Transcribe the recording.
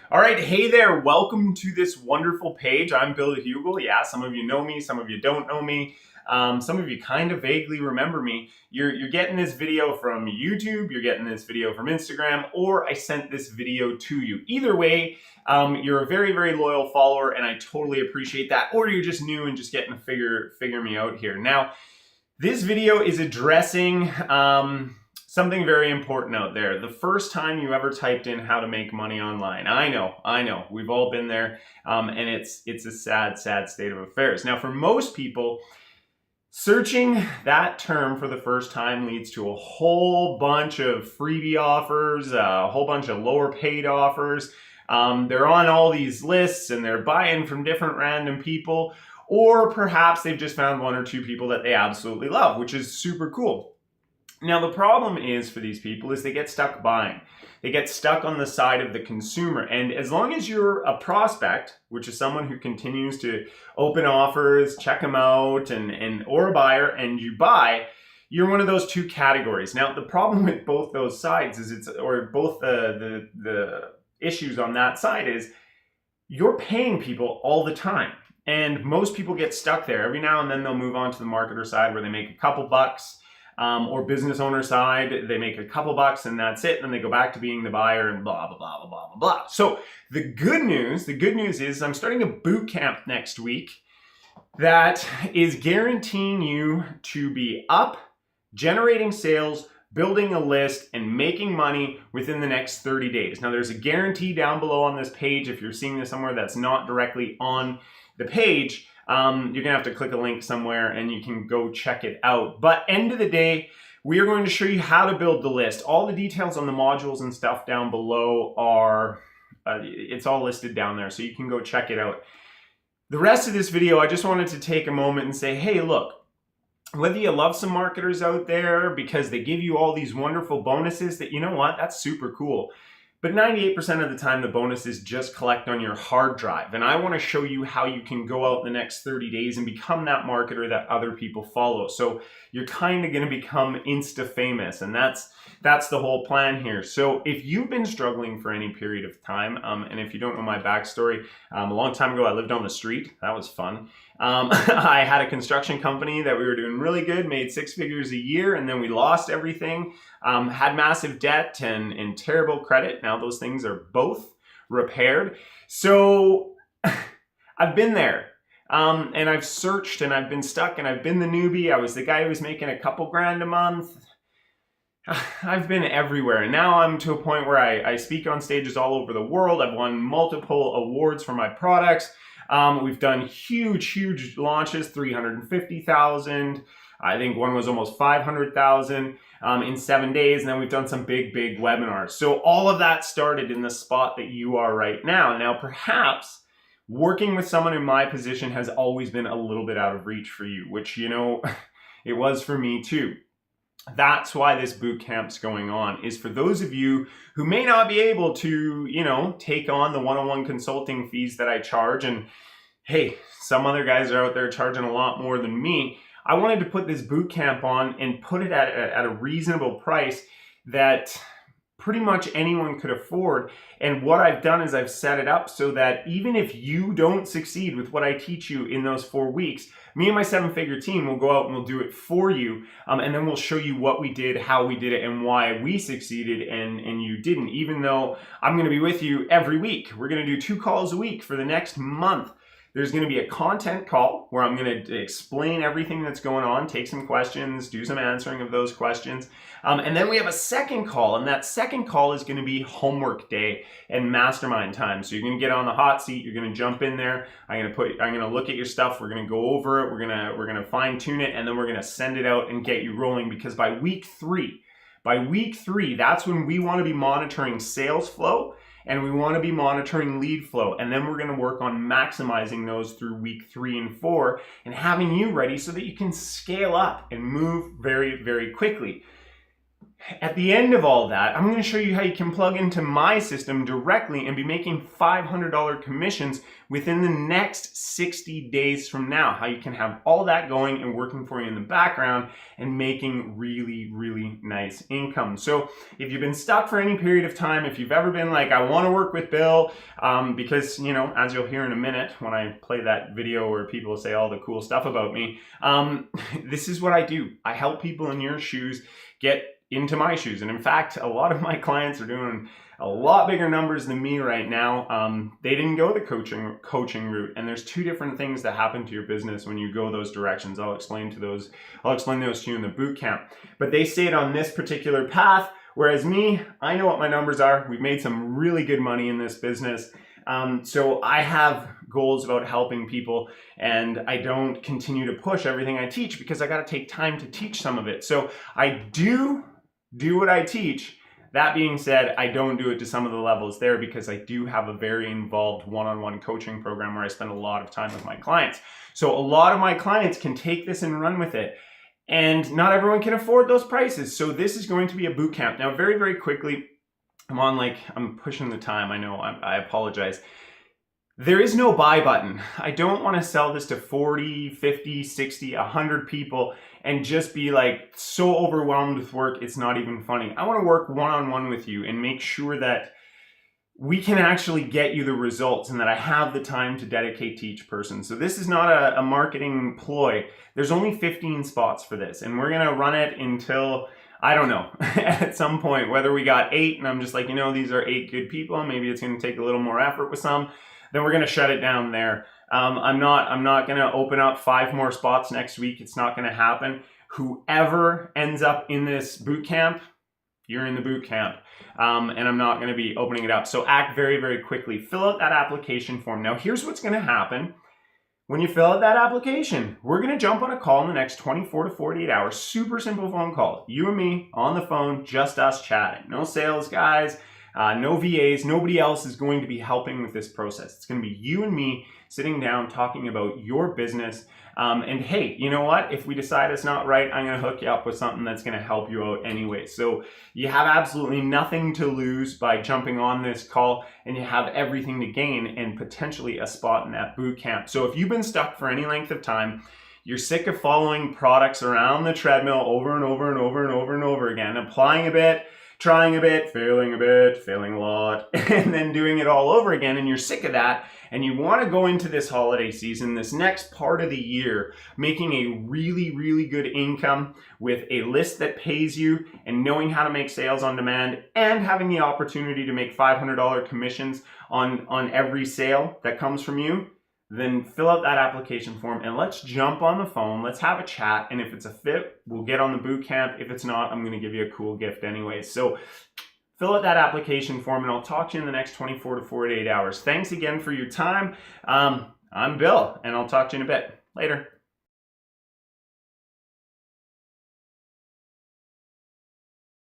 All right, hey there, welcome to this wonderful page. I'm Bill Hugel. Yeah, some of you know me, some of you don't know me. Some of you kind of vaguely remember me. You're getting this video from YouTube, you're getting this video from Instagram, or I sent this video to you. Either way, you're a very, very loyal follower, and I totally appreciate that. Or you're just new and just getting to figure me out here. Now, this video is addressing something very important out there. The first time you ever typed in how to make money online. I know, we've all been there, and it's a sad, sad state of affairs. Now, for most people, searching that term for the first time leads to a whole bunch of freebie offers, a whole bunch of lower paid offers. They're on all these lists and they're buying from different random people, or perhaps they've just found one or two people that they absolutely love, which is super cool. Now, the problem is for these people is they get stuck buying. They get stuck on the side of the consumer. And as long as you're a prospect, which is someone who continues to open offers, check them out, or a buyer, and you buy, you're one of those two categories. Now, the problem with both those sides is both the issues on that side is you're paying people all the time. And most people get stuck there. Every now and then they'll move on to the marketer side where they make a couple bucks. Or business owner side, they make a couple bucks and that's it. And then they go back to being the buyer and blah, blah, blah, blah, blah, blah, blah. So the good news is I'm starting a boot camp next week that is guaranteeing you to be up, generating sales, building a list, and making money within the next 30 days. Now, there's a guarantee down below on this page. If you're seeing this somewhere that's not directly on the page, you're gonna have to click a link somewhere and you can go check it out. But end of the day, we are going to show you how to build the list. All the details on the modules and stuff down below are, it's all listed down there, so you can go check it out. The rest of this video, I just wanted to take a moment and say, hey, look, whether you love some marketers out there because they give you all these wonderful bonuses that, you know what, that's super cool. But 98% of the time, the bonuses just collect on your hard drive. And I want to show you how you can go out in the next 30 days and become that marketer that other people follow. So you're kind of going to become Insta famous. And that's the whole plan here. So if you've been struggling for any period of time, and if you don't know my backstory, a long time ago, I lived on the street. That was fun. I had a construction company that we were doing really good, made 6 figures a year, and then we lost everything, had massive debt and terrible credit. Now those things are both repaired. So I've been there, and I've searched and I've been stuck and I've been the newbie. I was the guy who was making a couple grand a month. I've been everywhere, and now I'm to a point where I speak on stages all over the world. I've won multiple awards for my products. We've done huge launches, 350,000. I think one was almost 500,000 in 7 days. And then we've done some big webinars. So all of that started in the spot that you are right now. Now, perhaps working with someone in my position has always been a little bit out of reach for you, which, you know, it was for me too. That's why this boot camp's going on, is for those of you who may not be able to, you know, take on the one-on-one consulting fees that I charge. And hey, some other guys are out there charging a lot more than me. I wanted to put this boot camp on and put it at a reasonable price that pretty much anyone could afford. And what I've done is I've set it up so that even if you don't succeed with what I teach you in those 4 weeks, me and my 7-figure team will go out and we'll do it for you. And then we'll show you what we did, how we did it, and why we succeeded and you didn't. Even though I'm going to be with you every week. We're going to do 2 calls a week for the next month. There's going to be a content call where I'm going to explain everything that's going on, take some questions, do some answering of those questions. And then we have a second call, and that second call is going to be homework day and mastermind time. So you're going to get on the hot seat, you're going to jump in there, I'm going to look at your stuff, we're going to go over it, we're going to fine tune it, and then we're going to send it out and get you rolling, because by week three, that's when we want to be monitoring sales flow. And we want to be monitoring lead flow. And then we're going to work on maximizing those through week 3 and 4 and having you ready so that you can scale up and move very quickly. At the end of all that, I'm going to show you how you can plug into my system directly and be making $500 commissions within the next 60 days from now. How you can have all that going and working for you in the background and making really, really nice income. So if you've been stuck for any period of time, if you've ever been like, I want to work with Bill, because, you know, as you'll hear in a minute when I play that video where people say all the cool stuff about me, this is what I do. I help people in your shoes get into my shoes. And in fact, a lot of my clients are doing a lot bigger numbers than me right now. They didn't go the coaching route. And there's two different things that happen to your business when you go those directions. I'll explain those to you in the boot camp. But they stayed on this particular path. Whereas me, I know what my numbers are. We've made some really good money in this business. So I have goals about helping people, and I don't continue to push everything I teach because I got to take time to teach some of it. So I do what I teach. That being said, I don't do it to some of the levels there because I do have a very involved one-on-one coaching program where I spend a lot of time with my clients. So a lot of my clients can take this and run with it. And not everyone can afford those prices. So this is going to be a boot camp. Now, very, very quickly, I'm pushing the time. I know, I apologize. There is no buy button. I don't want to sell this to 40, 50, 60, 100 people and just be like so overwhelmed with work, it's not even funny. I want to work one-on-one with you and make sure that we can actually get you the results and that I have the time to dedicate to each person. So this is not a marketing ploy. There's only 15 spots for this, and we're going to run it until, I don't know, at some point, whether we got 8 and I'm just like, you know, these are 8 good people, maybe it's going to take a little more effort with some, then we're going to shut it down there. I'm not going to open up 5 more spots next week. It's not going to happen. Whoever ends up in this boot camp, you're in the boot camp. And I'm not going to be opening it up. So act very, very quickly. Fill out that application form. Now, here's what's going to happen. When you fill out that application, we're going to jump on a call in the next 24 to 48 hours. Super simple phone call. You and me on the phone, just us chatting. No sales guys, no VAs. Nobody else is going to be helping with this process. It's going to be you and me sitting down talking about your business. And hey, you know what? If we decide it's not right, I'm going to hook you up with something that's going to help you out anyway. So you have absolutely nothing to lose by jumping on this call, and you have everything to gain and potentially a spot in that boot camp. So if you've been stuck for any length of time, you're sick of following products around the treadmill over and over and over and over and over again, applying a bit, trying a bit, failing a lot, and then doing it all over again, and you're sick of that, and you want to go into this holiday season, this next part of the year, making a really, really good income with a list that pays you and knowing how to make sales on demand and having the opportunity to make $500 commissions on every sale that comes from you, then fill out that application form and let's jump on the phone. Let's have a chat. And if it's a fit, we'll get on the boot camp. If it's not, I'm going to give you a cool gift anyway. So fill out that application form and I'll talk to you in the next 24 to 48 hours. Thanks again for your time. I'm Bill and I'll talk to you in a bit. Later.